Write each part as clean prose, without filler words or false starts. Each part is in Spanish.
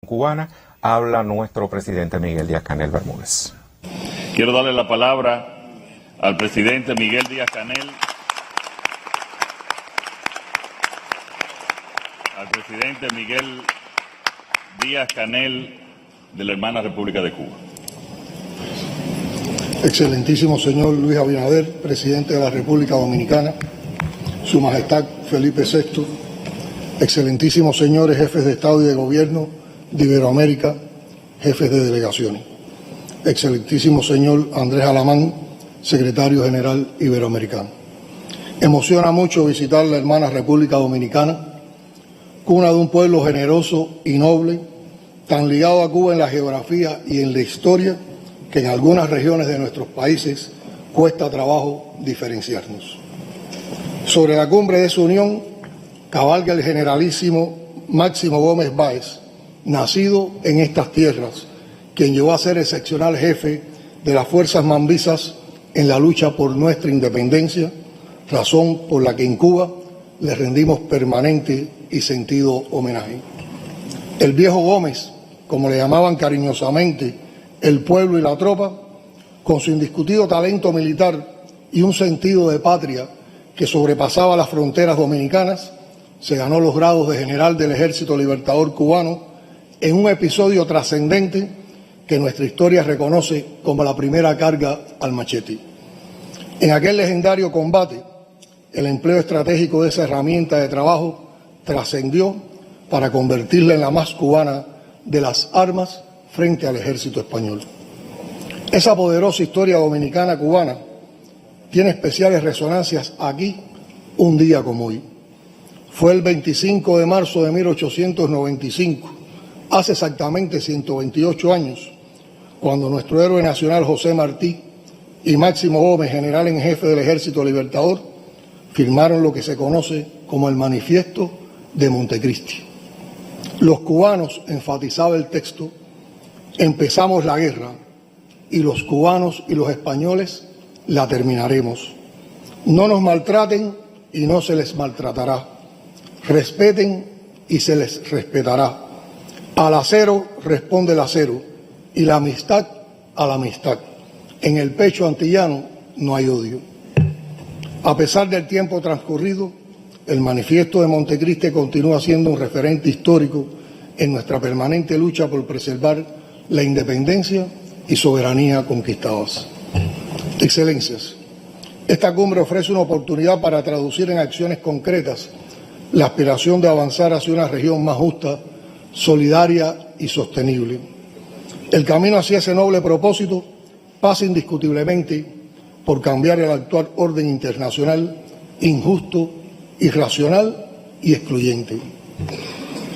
cubana, habla nuestro presidente Miguel Díaz-Canel Bermúdez. Quiero darle la palabra al presidente Miguel Díaz-Canel, de la hermana República de Cuba. Excelentísimo señor Luis Abinader, presidente de la República Dominicana, Su Majestad Felipe VI, excelentísimos señores jefes de Estado y de Gobierno de Iberoamérica, jefes de delegaciones, excelentísimo señor Andrés Alamán, secretario general iberoamericano. Emociona mucho visitar la hermana República Dominicana, cuna de un pueblo generoso y noble, tan ligado a Cuba en la geografía y en la historia, que en algunas regiones de nuestros países cuesta trabajo diferenciarnos. Sobre la cumbre de su unión cabalga el generalísimo Máximo Gómez Báez, nacido en estas tierras, quien llegó a ser excepcional jefe de las fuerzas mambisas en la lucha por nuestra independencia, razón por la que en Cuba le rendimos permanente y sentido homenaje. El viejo Gómez, como le llamaban cariñosamente el pueblo y la tropa, con su indiscutido talento militar y un sentido de patria que sobrepasaba las fronteras dominicanas, se ganó los grados de general del Ejército Libertador Cubano en un episodio trascendente que nuestra historia reconoce como la primera carga al machete. En aquel legendario combate, el empleo estratégico de esa herramienta de trabajo trascendió para convertirla en la más cubana de las armas frente al ejército español. Esa poderosa historia dominicana cubana tiene especiales resonancias aquí un día como hoy. Fue el 25 de marzo de 1895, hace exactamente 128 años, cuando nuestro héroe nacional José Martí y Máximo Gómez, general en jefe del Ejército Libertador, firmaron lo que se conoce como el Manifiesto de Montecristi. Los cubanos, enfatizaba el texto, empezamos la guerra y los cubanos y los españoles la terminaremos. No nos maltraten y no se les maltratará. Respeten y se les respetará. Al acero responde el acero y la amistad a la amistad. En el pecho antillano no hay odio. A pesar del tiempo transcurrido, el Manifiesto de Montecristi continúa siendo un referente histórico en nuestra permanente lucha por preservar la independencia y soberanía conquistadas. Excelencias, esta cumbre ofrece una oportunidad para traducir en acciones concretas la aspiración de avanzar hacia una región más justa, solidaria y sostenible. El camino hacia ese noble propósito pasa indiscutiblemente por cambiar el actual orden internacional injusto, irracional y excluyente.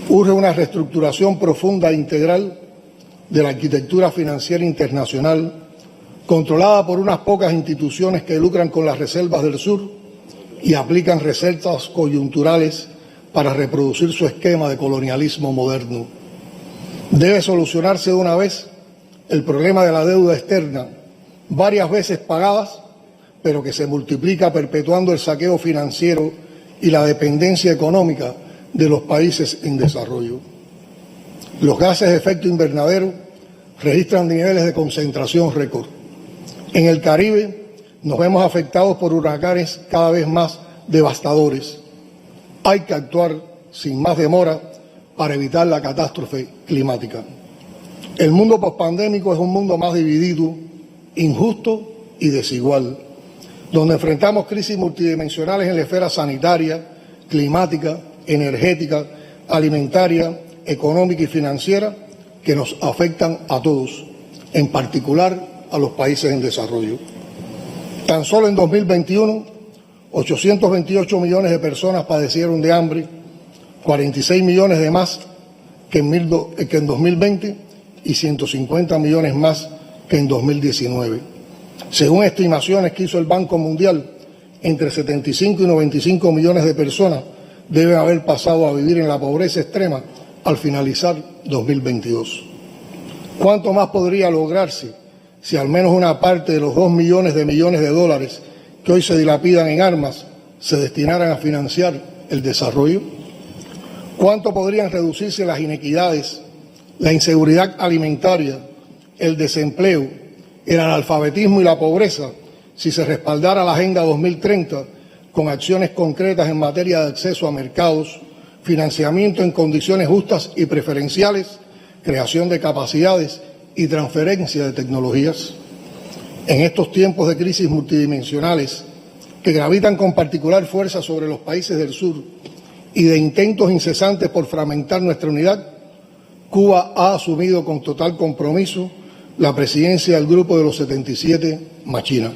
Urge una reestructuración profunda e integral de la arquitectura financiera internacional, controlada por unas pocas instituciones que lucran con las reservas del sur y aplican recetas coyunturales para reproducir su esquema de colonialismo moderno. Debe solucionarse de una vez el problema de la deuda externa, varias veces pagadas, pero que se multiplica perpetuando el saqueo financiero y la dependencia económica de los países en desarrollo. Los gases de efecto invernadero registran niveles de concentración récord. En el Caribe nos vemos afectados por huracanes cada vez más devastadores. Hay que actuar sin más demora para evitar la catástrofe climática. El mundo pospandémico es un mundo más dividido, injusto y desigual, donde enfrentamos crisis multidimensionales en la esfera sanitaria, climática, energética, alimentaria, económica y financiera que nos afectan a todos, en particular a los países en desarrollo. Tan solo en 2021, 828 millones de personas padecieron de hambre, 46 millones de más que en 2020 y 150 millones más que en 2019. Según estimaciones que hizo el Banco Mundial, entre 75 y 95 millones de personas deben haber pasado a vivir en la pobreza extrema al finalizar 2022. ¿Cuánto más podría lograrse si al menos una parte de los 2 millones de dólares que hoy se dilapidan en armas se destinaran a financiar el desarrollo? ¿Cuánto podrían reducirse las inequidades, la inseguridad alimentaria, el desempleo, el analfabetismo y la pobreza, si se respaldara la Agenda 2030 con acciones concretas en materia de acceso a mercados, financiamiento en condiciones justas y preferenciales, creación de capacidades y transferencia de tecnologías. En estos tiempos de crisis multidimensionales que gravitan con particular fuerza sobre los países del sur y de intentos incesantes por fragmentar nuestra unidad, Cuba ha asumido con total compromiso la presidencia del Grupo de los 77 más China.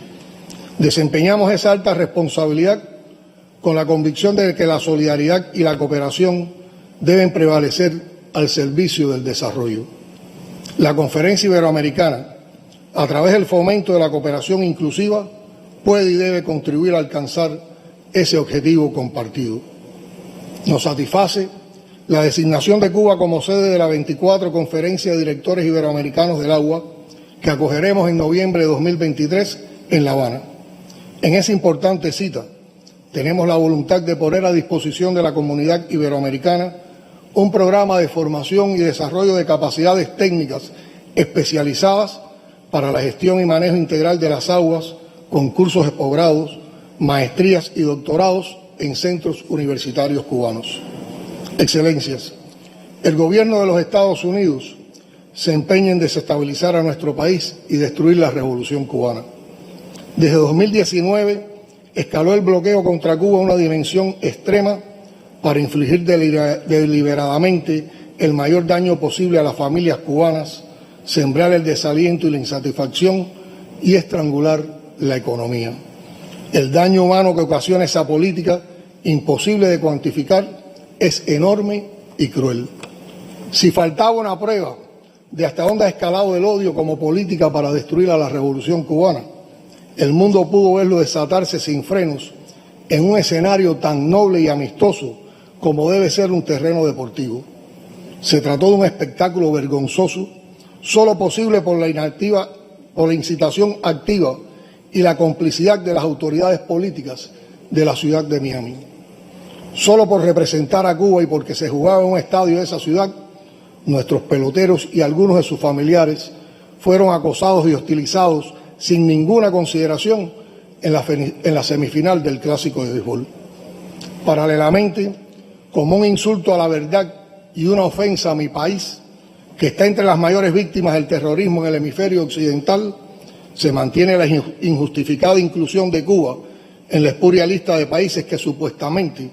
Desempeñamos esa alta responsabilidad con la convicción de que la solidaridad y la cooperación deben prevalecer al servicio del desarrollo. La Conferencia Iberoamericana, a través del fomento de la cooperación inclusiva, puede y debe contribuir a alcanzar ese objetivo compartido. Nos satisface la designación de Cuba como sede de la 24 Conferencia de Directores Iberoamericanos del Agua, que acogeremos en noviembre de 2023 en La Habana. En esa importante cita, tenemos la voluntad de poner a disposición de la comunidad iberoamericana un programa de formación y desarrollo de capacidades técnicas especializadas para la gestión y manejo integral de las aguas, con cursos de posgrados, maestrías y doctorados en centros universitarios cubanos. Excelencias, el gobierno de los Estados Unidos se empeña en desestabilizar a nuestro país y destruir la revolución cubana. Desde 2019 escaló el bloqueo contra Cuba a una dimensión extrema para infligir deliberadamente el mayor daño posible a las familias cubanas, sembrar el desaliento y la insatisfacción y estrangular la economía. El daño humano que ocasiona esa política, imposible de cuantificar, es enorme y cruel. Si faltaba una prueba de hasta dónde ha escalado el odio como política para destruir a la revolución cubana, el mundo pudo verlo desatarse sin frenos en un escenario tan noble y amistoso como debe ser un terreno deportivo. Se trató de un espectáculo vergonzoso, solo posible por la incitación activa y la complicidad de las autoridades políticas de la ciudad de Miami. Solo por representar a Cuba y porque se jugaba en un estadio de esa ciudad, nuestros peloteros y algunos de sus familiares fueron acosados y hostilizados sin ninguna consideración en la semifinal del Clásico de Béisbol. Paralelamente, como un insulto a la verdad y una ofensa a mi país, que está entre las mayores víctimas del terrorismo en el hemisferio occidental, se mantiene la injustificada inclusión de Cuba en la espuria lista de países que supuestamente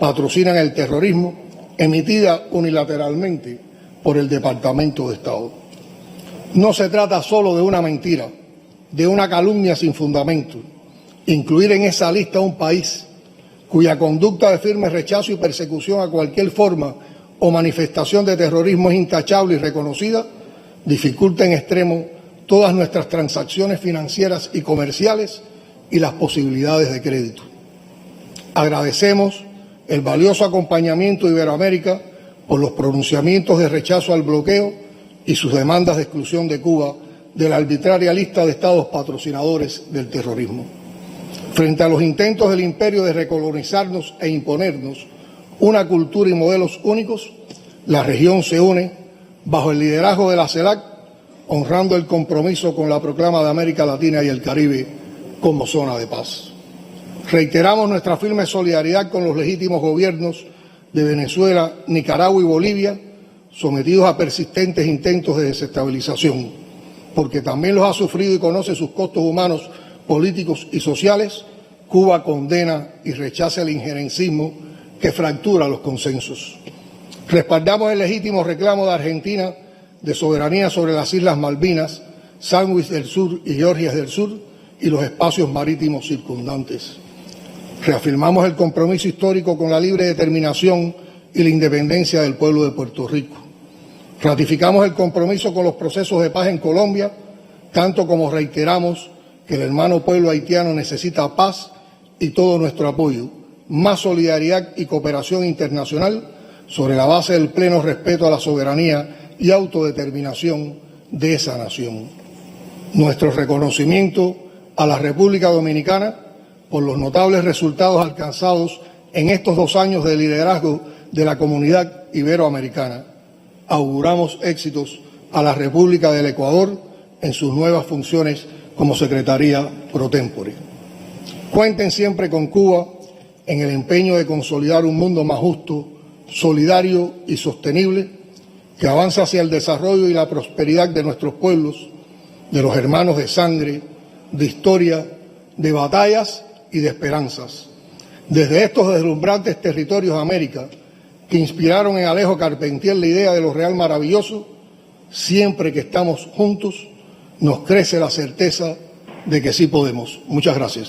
patrocinan el terrorismo, emitida unilateralmente por el Departamento de Estado. No se trata solo de una mentira, de una calumnia sin fundamento. Incluir en esa lista a un país cuya conducta de firme rechazo y persecución a cualquier forma o manifestación de terrorismo es intachable y reconocida, dificulta en extremo todas nuestras transacciones financieras y comerciales y las posibilidades de crédito. Agradecemos el valioso acompañamiento de Iberoamérica por los pronunciamientos de rechazo al bloqueo y sus demandas de exclusión de Cuba de la arbitraria lista de estados patrocinadores del terrorismo. Frente a los intentos del imperio de recolonizarnos e imponernos una cultura y modelos únicos, la región se une bajo el liderazgo de la CELAC, honrando el compromiso con la proclama de América Latina y el Caribe como zona de paz. Reiteramos nuestra firme solidaridad con los legítimos gobiernos de Venezuela, Nicaragua y Bolivia, sometidos a persistentes intentos de desestabilización, porque también los ha sufrido y conoce sus costos humanos, políticos y sociales. Cuba condena y rechaza el injerencismo que fractura los consensos. Respaldamos el legítimo reclamo de Argentina de soberanía sobre las Islas Malvinas, Sandwich del Sur y Georgias del Sur y los espacios marítimos circundantes. Reafirmamos el compromiso histórico con la libre determinación y la independencia del pueblo de Puerto Rico. Ratificamos el compromiso con los procesos de paz en Colombia, tanto como reiteramos que el hermano pueblo haitiano necesita paz y todo nuestro apoyo, más solidaridad y cooperación internacional sobre la base del pleno respeto a la soberanía y autodeterminación de esa nación. Nuestro reconocimiento a la República Dominicana por los notables resultados alcanzados en estos 2 años de liderazgo de la comunidad iberoamericana. auguramos éxitos a la República del Ecuador en sus nuevas funciones como Secretaría Pro Tempore. Cuenten siempre con Cuba en el empeño de consolidar un mundo más justo, solidario y sostenible, que avanza hacia el desarrollo y la prosperidad de nuestros pueblos, de los hermanos de sangre, de historia, de batallas y de esperanzas. Desde estos deslumbrantes territorios de América, que inspiraron en Alejo Carpentier la idea de lo real maravilloso, siempre que estamos juntos, nos crece la certeza de que sí podemos. Muchas gracias.